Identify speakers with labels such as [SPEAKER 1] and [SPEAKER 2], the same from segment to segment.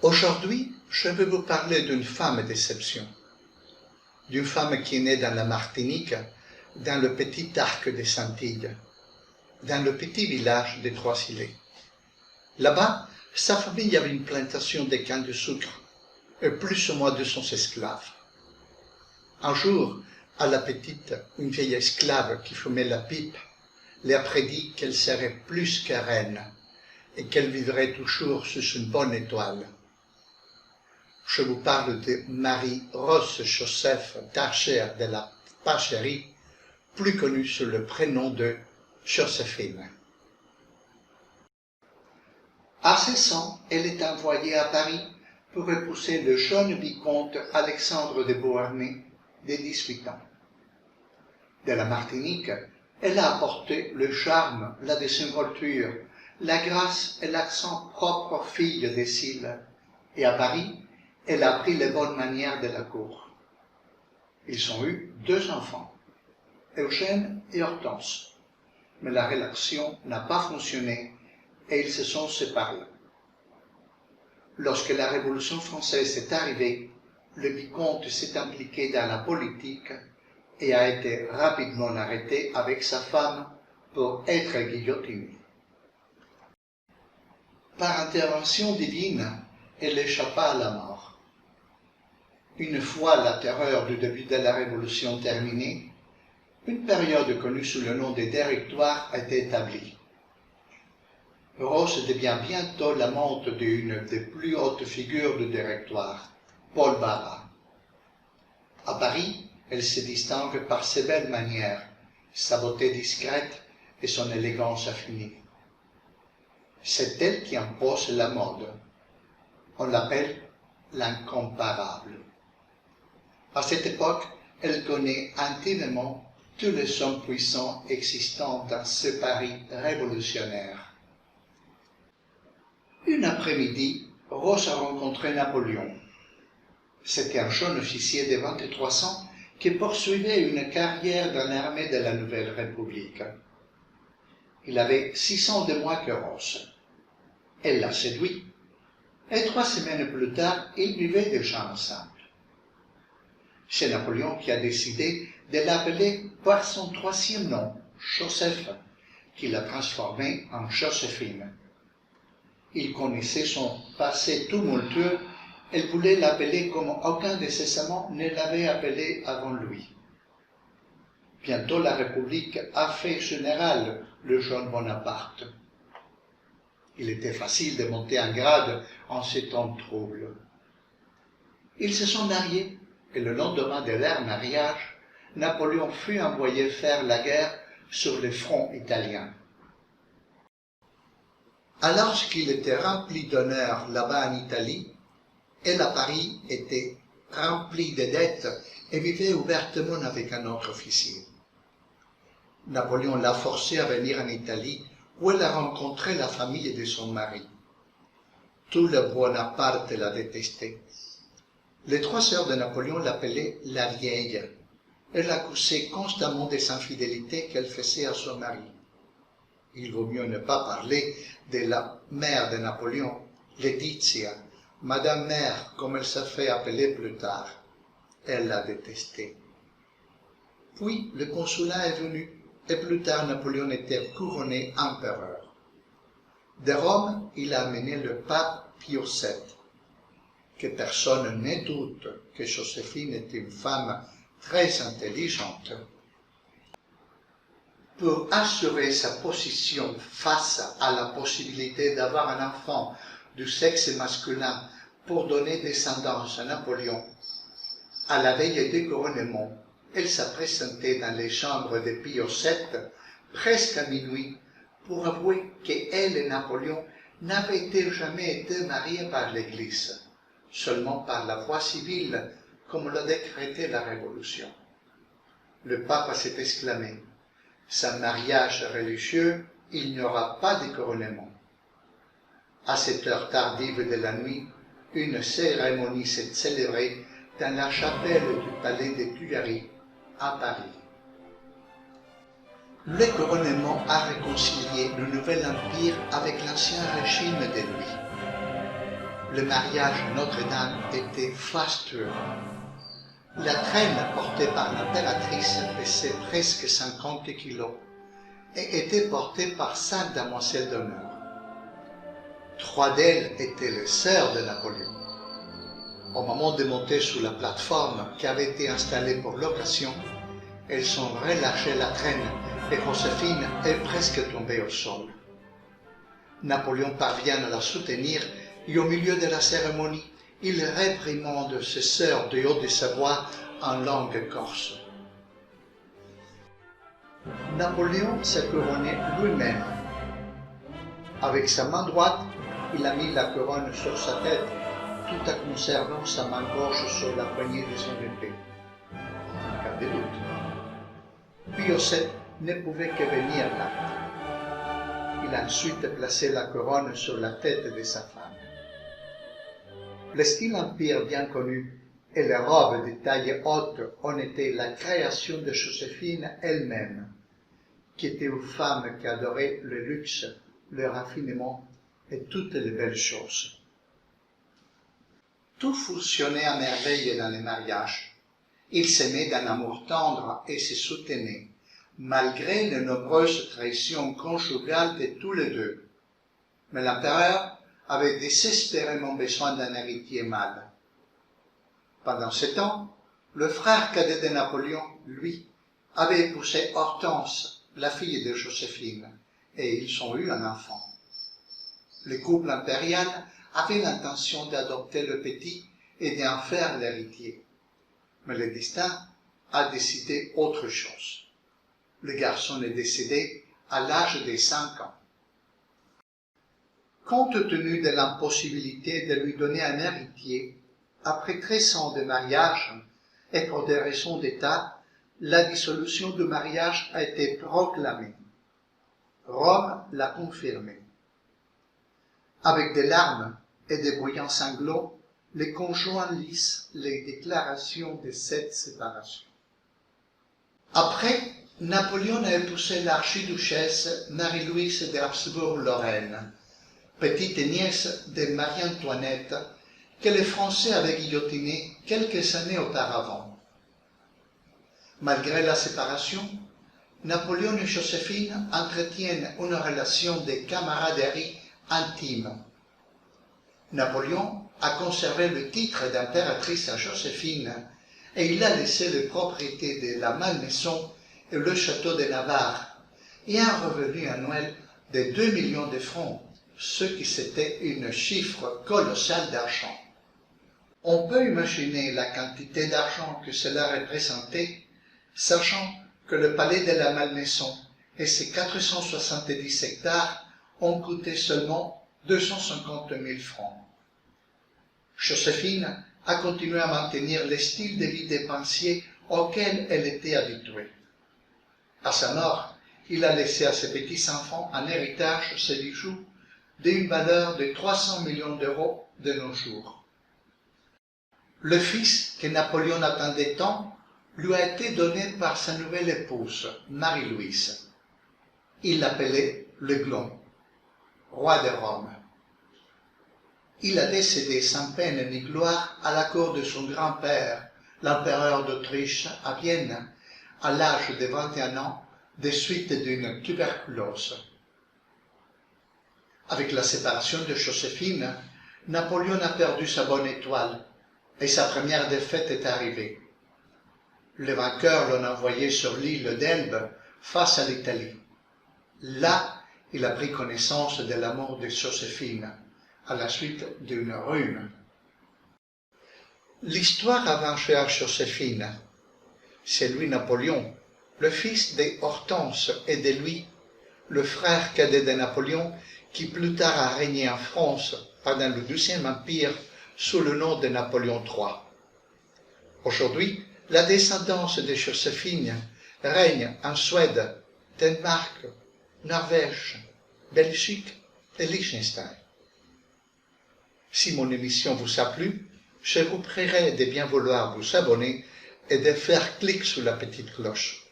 [SPEAKER 1] Aujourd'hui, je vais vous parler d'une femme d'exception, d'une femme qui est née dans la Martinique, dans le petit arc des Antilles, dans le petit village des Trois-Îlets. Là-bas, sa famille avait une plantation de canne de sucre et plus ou moins 200 esclaves. Un jour, à la petite, une vieille esclave qui fumait la pipe, lui a prédit qu'elle serait plus que reine et qu'elle vivrait toujours sous une bonne étoile. Je vous parle de Marie-Rose Joseph Tarcher de la Pacherie, plus connue sous le prénom de Joséphine. À 16 ans, elle est envoyée à Paris pour épouser le jeune vicomte Alexandre de Beauharnais, de 18 ans. De la Martinique, elle a apporté le charme, la désinvolture, la grâce et l'accent propre aux filles des îles, et à Paris, elle a appris les bonnes manières de la cour. Ils ont eu 2 enfants, Eugène et Hortense, mais la relation n'a pas fonctionné et ils se sont séparés. Lorsque la Révolution française est arrivée, le vicomte s'est impliqué dans la politique et a été rapidement arrêté avec sa femme pour être guillotiné. Par intervention divine, elle échappa à la mort. Une fois la terreur du début de la Révolution terminée, une période connue sous le nom des Directoires a été établie. Rose devient bientôt l'amante d'une des plus hautes figures du Directoire, Paul Barras. À Paris, elle se distingue par ses belles manières, sa beauté discrète et son élégance affinée. C'est elle qui impose la mode. On l'appelle l'incomparable. À cette époque, elle connaît intimement tous les hommes puissants existants dans ce Paris révolutionnaire. Une après-midi, Rose a rencontré Napoléon. C'était un jeune officier de 23 ans qui poursuivait une carrière dans l'armée de la Nouvelle République. Il avait 6 ans de moins que Rose. Elle l'a séduit, et 3 semaines plus tard, ils vivaient déjà ensemble. C'est Napoléon qui a décidé de l'appeler par son 3e nom, Joseph, qu'il a transformé en Joséphine. Il connaissait son passé tumultueux, elle voulait l'appeler comme aucun de ses amants ne l'avait appelé avant lui. Bientôt la République a fait général le jeune Bonaparte. Il était facile de monter en grade en ces temps troubles. Ils se sont mariés et le lendemain de leur mariage, Napoléon fut envoyé faire la guerre sur le front italien. Alors qu'il était rempli d'honneur là-bas en Italie, elle à Paris était remplie de dettes et vivait ouvertement avec un autre officier. Napoléon l'a forcée à venir en Italie où elle a rencontré la famille de son mari. Tout le Bonaparte la détestait. Les 3 sœurs de Napoléon l'appelaient la vieille. Elle accusait constamment des infidélités qu'elle faisait à son mari. Il vaut mieux ne pas parler de la mère de Napoléon, Laetitia, Madame Mère, comme elle s'est fait appeler plus tard. Elle l'a détestée. Puis le consulat est venu, et plus tard Napoléon était couronné empereur. De Rome, il a amené le pape Pie VII, que personne ne doute que Joséphine est une femme très intelligente. Pour assurer sa position face à la possibilité d'avoir un enfant du sexe masculin pour donner descendance à Napoléon, à la veille du couronnement, elle s'est présentée dans les chambres de Pie VII presque à minuit pour avouer qu'elle et Napoléon n'avaient jamais été mariés par l'Église, seulement par la voie civile, comme l'a décrété la Révolution. Le pape s'est exclamé: sans mariage religieux, il n'y aura pas de couronnement. À cette heure tardive de la nuit, une cérémonie s'est célébrée dans la chapelle du palais des Tuileries, à Paris. Le couronnement a réconcilié le nouvel empire avec l'ancien régime de Louis. le mariage à Notre-Dame était fastueux. La traîne portée par l'impératrice pesait presque 50 kilos et était portée par 5 damoiselles d'honneur. 3 d'elles étaient les sœurs de Napoléon. Au moment de monter sur la plateforme qui avait été installée pour l'occasion, elles ont relâché la traîne et Joséphine est presque tombée au sol. Napoléon parvient à la soutenir et au milieu de la cérémonie, il réprimande ses sœurs de haut de sa voix en langue corse. Napoléon s'est couronné lui-même. Avec sa main droite, il a mis la couronne sur sa tête, tout en conservant sa main gauche sur la poignée de son épée. En cas de doute. Pie VII ne pouvait que venir là. Il a ensuite placé la couronne sur la tête de sa femme. Le style empire bien connu et les robes de taille haute ont été la création de Joséphine elle-même, qui était une femme qui adorait le luxe, le raffinement et toutes les belles choses. Tout fonctionnait à merveille dans les mariages. Ils s'aimaient d'un amour tendre et se soutenaient, malgré les nombreuses trahisons conjugales de tous les deux. Mais l'empereur avait désespérément besoin d'un héritier mâle. Pendant ce temps, le frère cadet de Napoléon, lui, avait épousé Hortense, la fille de Joséphine, et ils ont eu un enfant. Le couple impérial avait l'intention d'adopter le petit et d'en faire l'héritier. Mais le destin a décidé autre chose. Le garçon est décédé à l'âge de 5 ans. Compte tenu de l'impossibilité de lui donner un héritier, après 13 ans de mariage, et pour des raisons d'État, la dissolution du mariage a été proclamée. Rome l'a confirmée. Avec des larmes et des bruyants sanglots, les conjoints lisent les déclarations de cette séparation. Après, Napoléon a épousé l'archiduchesse Marie-Louise d'Habsbourg-Lorraine, petite nièce de Marie-Antoinette, que les Français avaient guillotinée quelques années auparavant. Malgré la séparation, Napoléon et Joséphine entretiennent une relation de camaraderie intime. Napoléon a conservé le titre d'impératrice à Joséphine et il a laissé les propriétés de la Malmaison et le château de Navarre et un revenu annuel de 2 millions de francs, ce qui c'était une chiffre colossale d'argent. On peut imaginer la quantité d'argent que cela représentait, sachant que le palais de la Malmaison et ses 470 hectares ont coûté seulement 250 000 francs. Joséphine a continué à maintenir le style de vie dépensier auquel elle était habituée. À sa mort, il a laissé à ses petits-enfants en héritage ses bijoux d'une valeur de 300 millions d'euros de nos jours. Le fils que Napoléon attendait tant lui a été donné par sa nouvelle épouse, Marie-Louise. Il l'appelait l'Aiglon, roi de Rome. Il a décédé sans peine ni gloire à la cour de son grand-père, l'empereur d'Autriche, à Vienne, à l'âge de 21 ans, des suites d'une tuberculose. Avec la séparation de Joséphine, Napoléon a perdu sa bonne étoile et sa première défaite est arrivée. Les vainqueurs l'ont envoyé sur l'île d'Elbe face à l'Italie. Là, il a pris connaissance de la mort de Joséphine à la suite d'une rhume. L'histoire a vengé à Joséphine. C'est lui Napoléon, le fils de Hortense et de Louis, le frère cadet de Napoléon, qui plus tard a régné en France pendant le XIIe Empire sous le nom de Napoléon III. Aujourd'hui, la descendance de Joséphine règne en Suède, Danemark, Norvège, Belgique et Liechtenstein. Si mon émission vous a plu, je vous prierai de bien vouloir vous abonner et de faire clic sur la petite cloche.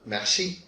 [SPEAKER 1] Merci.